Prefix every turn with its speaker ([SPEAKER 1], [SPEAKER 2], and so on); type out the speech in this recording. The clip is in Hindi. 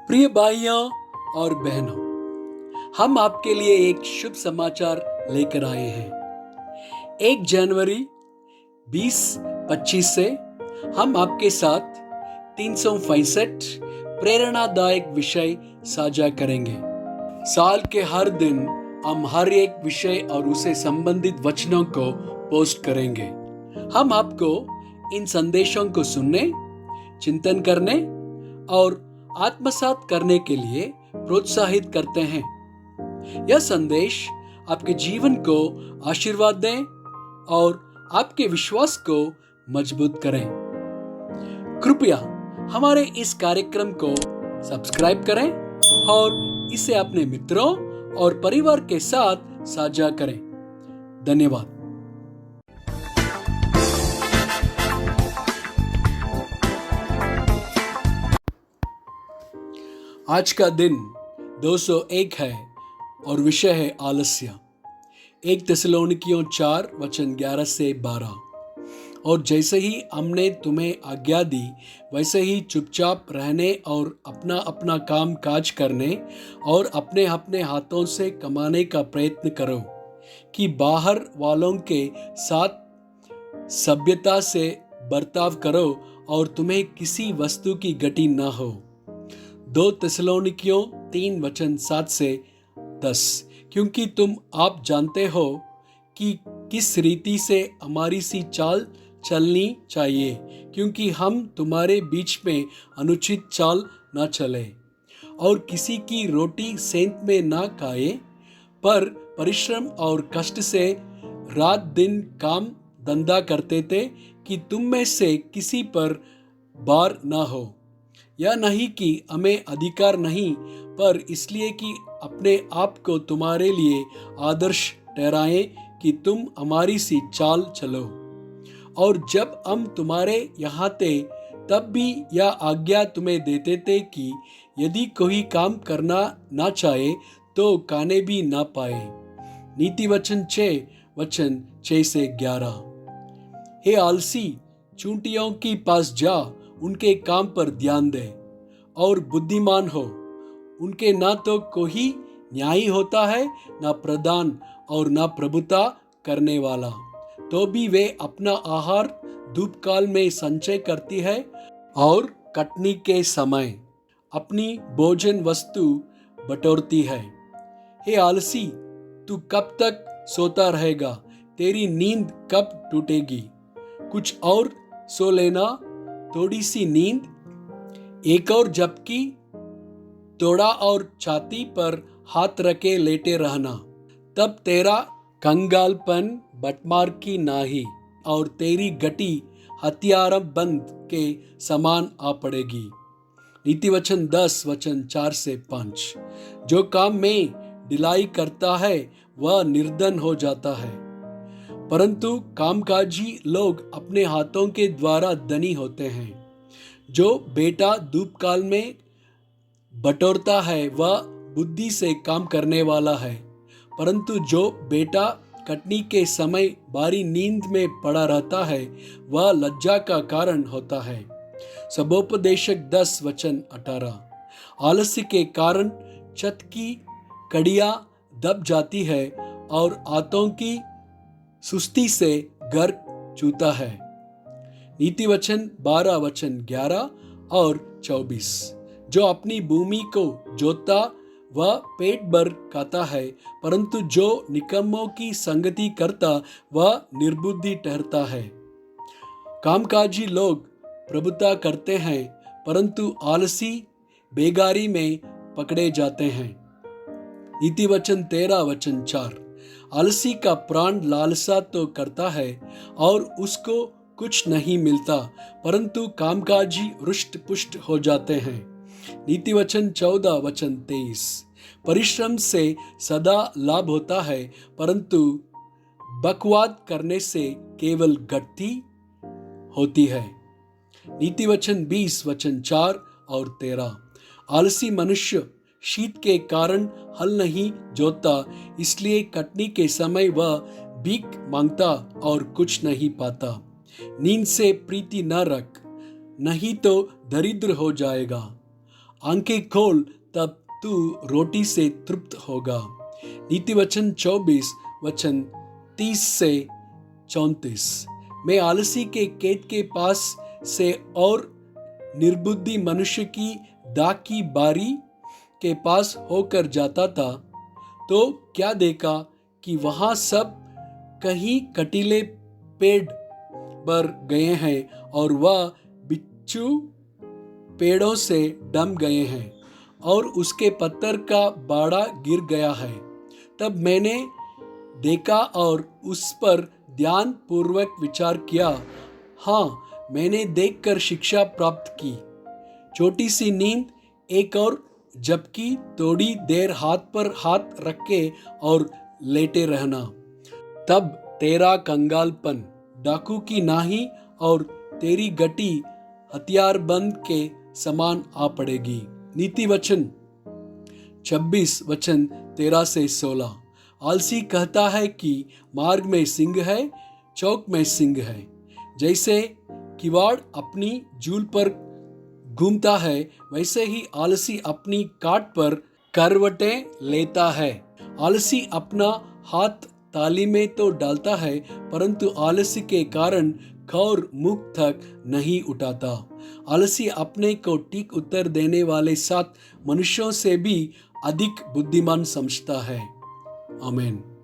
[SPEAKER 1] प्रिय भाइयों और बहनों, हम आपके लिए एक शुभ समाचार लेकर आए हैं। 1 जनवरी 2025 से हम आपके साथ 365 प्रेरणादायक विषय साझा करेंगे। साल के हर दिन हम हर एक विषय और उसे संबंधित वचनों को पोस्ट करेंगे। हम आपको इन संदेशों को सुनने, चिंतन करने और आत्मसात करने के लिए प्रोत्साहित करते हैं। यह संदेश आपके जीवन को आशीर्वाद दें और आपके विश्वास को मजबूत करें। कृपया हमारे इस कार्यक्रम को सब्सक्राइब करें और इसे अपने मित्रों और परिवार के साथ साझा करें। धन्यवाद। आज का दिन 201 है और विषय है आलस्य। 1 थिस्सलुनीकियों 4 वचन 11 से 12। और जैसे ही हमने तुम्हें आज्ञा दी वैसे ही चुपचाप रहने और अपना अपना काम काज करने और अपने अपने हाथों से कमाने का प्रयत्न करो कि बाहर वालों के साथ सभ्यता से बर्ताव करो और तुम्हें किसी वस्तु की घटी न हो। 2 थिस्सलुनीकियों 3 वचन 7 से 10। क्योंकि आप जानते हो कि किस रीति से हमारी सी चाल चलनी चाहिए, क्योंकि हम तुम्हारे बीच में अनुचित चाल न चले और किसी की रोटी सेंत में न खाए, पर परिश्रम और कष्ट से रात दिन काम धंधा करते थे कि तुम में से किसी पर भार न हो। यह नहीं कि हमें अधिकार नहीं, पर इसलिए कि अपने आप को तुम्हारे लिए आदर्श ठहराएं कि तुम हमारी सी चाल चलो। और जब हम तुम्हारे यहाँ थे तब भी यह आज्ञा तुम्हें देते थे कि यदि कोई काम करना ना चाहे तो खाने भी ना पाए। नीति वचन 6 वचन 6 से 11। हे आलसी, चूंटियों के पास जा, उनके काम पर ध्यान दे और बुद्धिमान हो। उनके ना तो कोई न्यायी होता है, ना प्रधान और ना प्रभुता करने वाला, तो भी वे अपना आहार धूपकाल में संचय करती है और कटनी के समय अपनी भोजन वस्तु बटोरती है। हे आलसी, तू कब तक सोता रहेगा? तेरी नींद कब टूटेगी? कुछ और सो लेना, थोड़ी सी नींद। एक और झपकी, तोड़ा और छाती पर हाथ रखे लेटे रहना, तब तेरा कंगालपन बटमार की नाही और तेरी गटी हथियार बंद के समान आ पड़ेगी। नीति वचन 10 वचन 4 से 5। जो काम में ढिलाई करता है वह निर्धन हो जाता है, परंतु कामकाजी लोग अपने हाथों के द्वारा धनी होते हैं। जो बेटा धूपकाल में बटोरता है वह बुद्धि से काम करने वाला है, परंतु जो बेटा कटनी के समय बारी नींद में पड़ा रहता है वह लज्जा का कारण होता है। सबोपदेशक 10 वचन 18। आलस्य के कारण छत की कड़ियां दब जाती है और हाथों की सुस्ती से घर चूता है। नीति वचन 12 वचन 11 और 24। जो अपनी भूमि को जोतता वह पेट भर खाता है, परंतु जो निकम्मों की संगति करता वह निर्बुद्धि ठहरता है। कामकाजी लोग प्रभुता करते हैं, परंतु आलसी बेगारी में पकड़े जाते हैं। नीति वचन 13 वचन 4। आलसी का प्राण लालसा तो करता है और उसको कुछ नहीं मिलता, परंतु कामकाजी रुष्ट पुष्ट हो जाते हैं। नीति वचन 14 वचन 23। परिश्रम से सदा लाभ होता है, परंतु बकवाद करने से केवल घटती होती है। नीति वचन 20 वचन 4 और 13। आलसी मनुष्य शीत के कारण हल नहीं जोतता, इसलिए कटनी के समय वह भीख मांगता और कुछ नहीं पाता। नींद से प्रीति न रख, नहीं तो दरिद्र हो जाएगा। आंखें खोल, तब तू रोटी से तृप्त होगा। नीति वचन 24 वचन 30 से 34। मैं आलसी के खेत के पास से और निर्बुद्धि मनुष्य की दाख की बारी के पास होकर जाता था, तो क्या देखा कि वहां सब कहीं कटीले पेड़ बर गए हैं और वह बिच्छू पेड़ों से डम गए हैं और उसके पत्तर का बाड़ा गिर गया है। तब मैंने देखा और उस पर ध्यान पूर्वक विचार किया। हाँ, मैंने देखकर शिक्षा प्राप्त की। छोटी सी नींद एक और, जबकि थोड़ी देर हाथ पर हाथ रखे और लेटे रहना। तब तेरा कंगालपन डाकू की नाही और तेरी गटी हथियारबंद के समान आ पड़ेगी। नीति वचन 26 वचन 13 से 16। आलसी कहता है कि मार्ग में सिंह है, चौक में सिंह है। जैसे किवाड़ अपनी जूल पर घूमता है, वैसे ही आलसी अपनी काट पर करवटें लेता है। आलसी अपना हाथ ताली में तो डालता है, परंतु आलसी के कारण खौर मुख तक नहीं उठाता। आलसी अपने को ठीक उत्तर देने वाले 7 मनुष्यों से भी अधिक बुद्धिमान समझता है। आमीन।